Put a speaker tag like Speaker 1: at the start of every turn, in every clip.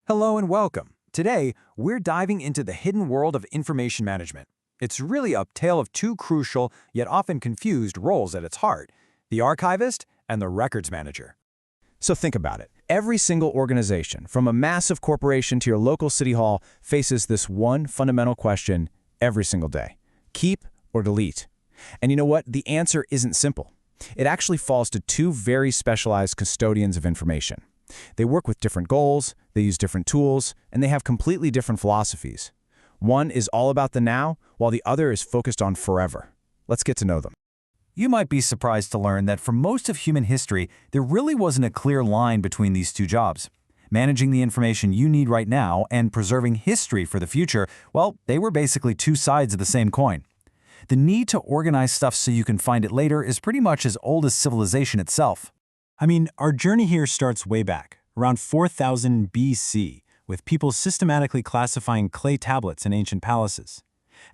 Speaker 1: Hello and welcome. Today, we're diving into the hidden world of information management. It's really a tale of two crucial, yet often confused roles at its heart, the archivist and the records manager. So think about it. Every single organization, from a massive corporation to your local city hall, faces this one fundamental question every single day. Keep or delete? And you know what? The answer isn't simple. It actually falls to two very specialized custodians of information. They work with different goals, they use different tools, and they have completely different philosophies. One is all about the now, while the other is focused on forever. Let's get to know them.
Speaker 2: You might be surprised to learn that for most of human history, there really wasn't a clear line between these two jobs. Managing the information you need right now and preserving history for the future, well, they were basically two sides of the same coin. The need to organize stuff so you can find it later is pretty much as old as civilization itself.
Speaker 3: I mean, our journey here starts way back, around 4000 BC, with people systematically classifying clay tablets in ancient palaces.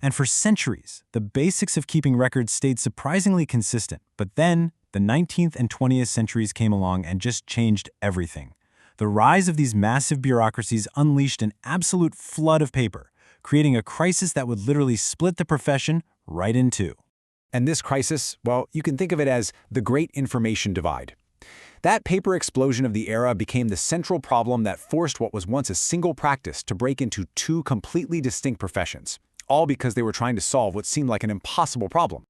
Speaker 3: And for centuries, the basics of keeping records stayed surprisingly consistent. But then, the 19th and 20th centuries came along and just changed everything. The rise of these massive bureaucracies unleashed an absolute flood of paper, creating a crisis that would literally split the profession right in two.
Speaker 1: And this crisis, well, you can think of it as the Great Information Divide. That paper explosion of the era became the central problem that forced what was once a single practice to break into two completely distinct professions, all because they were trying to solve what seemed like an impossible problem.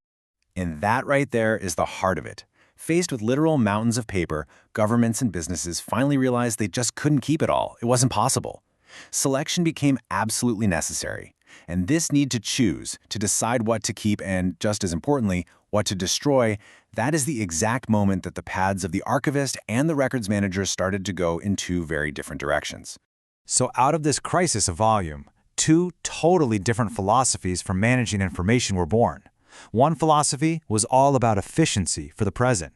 Speaker 4: And that right there is the heart of it. Faced with literal mountains of paper, governments and businesses finally realized they just couldn't keep it all. It wasn't possible. Selection became absolutely necessary. And this need to choose, to decide what to keep and, just as importantly, what to destroy, that is the exact moment that the paths of the archivist and the records manager started to go in two very different directions.
Speaker 1: So out of this crisis of volume, two totally different philosophies for managing information were born. One philosophy was all about efficiency for the present.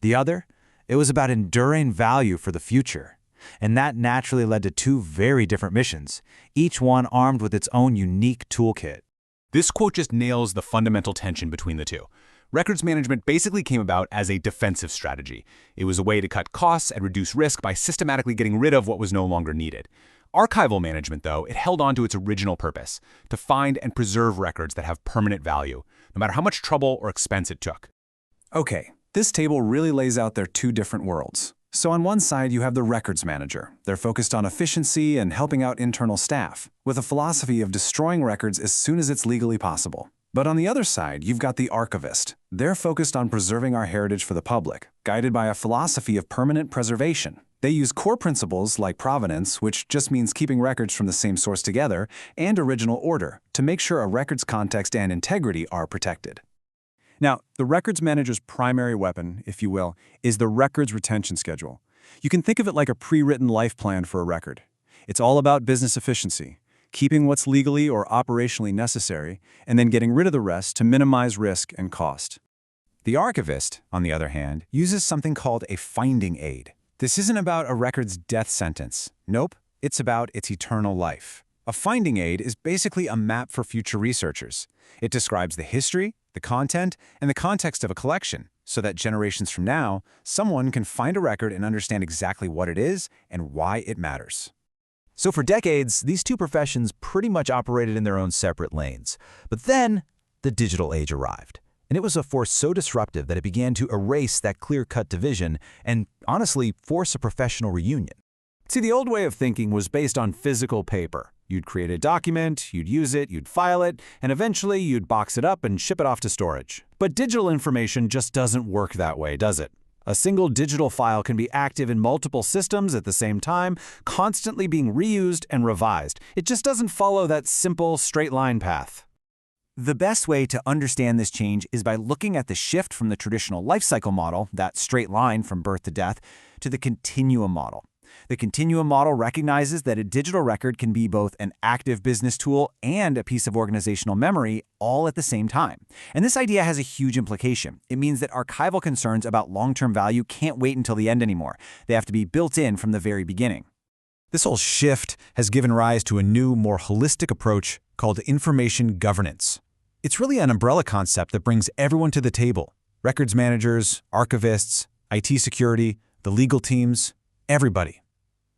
Speaker 1: The other, it was about enduring value for the future. And that naturally led to two very different missions, each one armed with its own unique toolkit.
Speaker 5: This quote just nails the fundamental tension between the two. Records management basically came about as a defensive strategy. It was a way to cut costs and reduce risk by systematically getting rid of what was no longer needed. Archival management, though, it held on to its original purpose, to find and preserve records that have permanent value, no matter how much trouble or expense it took.
Speaker 3: Okay, this table really lays out their two different worlds. So on one side, you have the records manager. They're focused on efficiency and helping out internal staff, with a philosophy of destroying records as soon as it's legally possible. But on the other side, you've got the archivist. They're focused on preserving our heritage for the public, guided by a philosophy of permanent preservation. They use core principles like provenance, which just means keeping records from the same source together, and original order, to make sure a record's context and integrity are protected. Now, the records manager's primary weapon, if you will, is the records retention schedule. You can think of it like a pre-written life plan for a record. It's all about business efficiency, keeping what's legally or operationally necessary, and then getting rid of the rest to minimize risk and cost.
Speaker 1: The archivist, on the other hand, uses something called a finding aid. This isn't about a record's death sentence. Nope, it's about its eternal life. A finding aid is basically a map for future researchers. It describes the history, the content, and the context of a collection, so that generations from now, someone can find a record and understand exactly what it is and why it matters.
Speaker 2: So for decades, these two professions pretty much operated in their own separate lanes. But then, the digital age arrived. And it was a force so disruptive that it began to erase that clear-cut division and, honestly, force a professional reunion.
Speaker 1: See, the old way of thinking was based on physical paper. You'd create a document, you'd use it, you'd file it, and eventually you'd box it up and ship it off to storage. But digital information just doesn't work that way, does it? A single digital file can be active in multiple systems at the same time, constantly being reused and revised. It just doesn't follow that simple, straight-line path.
Speaker 2: The best way to understand this change is by looking at the shift from the traditional life cycle model, that straight line from birth to death, to the continuum model. The continuum model recognizes that a digital record can be both an active business tool and a piece of organizational memory all at the same time. And this idea has a huge implication. It means that archival concerns about long-term value can't wait until the end anymore. They have to be built in from the very beginning.
Speaker 1: This whole shift has given rise to a new, more holistic approach called information governance. It's really an umbrella concept that brings everyone to the table. Records managers, archivists, IT security, the legal teams, everybody.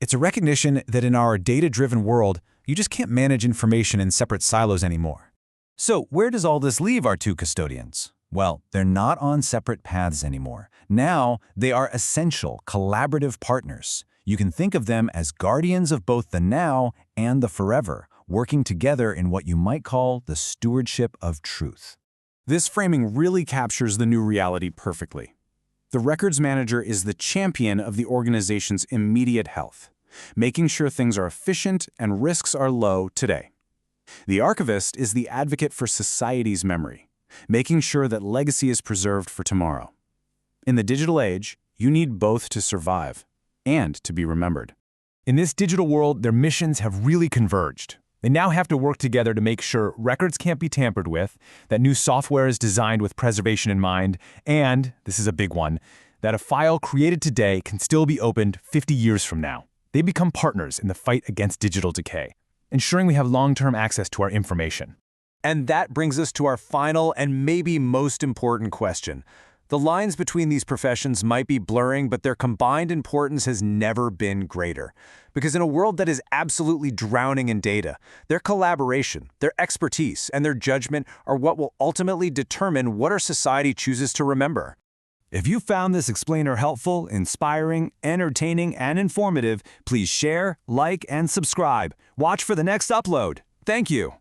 Speaker 1: It's a recognition that in our data-driven world, you just can't manage information in separate silos anymore.
Speaker 2: So where does all this leave our two custodians? Well, they're not on separate paths anymore. Now, they are essential, collaborative partners. You can think of them as guardians of both the now and the forever, working together in what you might call the stewardship of truth.
Speaker 3: This framing really captures the new reality perfectly. The records manager is the champion of the organization's immediate health, making sure things are efficient and risks are low today. The archivist is the advocate for society's memory, making sure that legacy is preserved for tomorrow. In the digital age, you need both to survive and to be remembered.
Speaker 1: In this digital world, their missions have really converged. They now have to work together to make sure records can't be tampered with, that new software is designed with preservation in mind, and, this is a big one, that a file created today can still be opened 50 years from now. They become partners in the fight against digital decay, ensuring we have long-term access to our information. And that brings us to our final and maybe most important question. The lines between these professions might be blurring, but their combined importance has never been greater. Because in a world that is absolutely drowning in data, their collaboration, their expertise, and their judgment are what will ultimately determine what our society chooses to remember. If you found this explainer helpful, inspiring, entertaining, and informative, please share, like, and subscribe. Watch for the next upload. Thank you.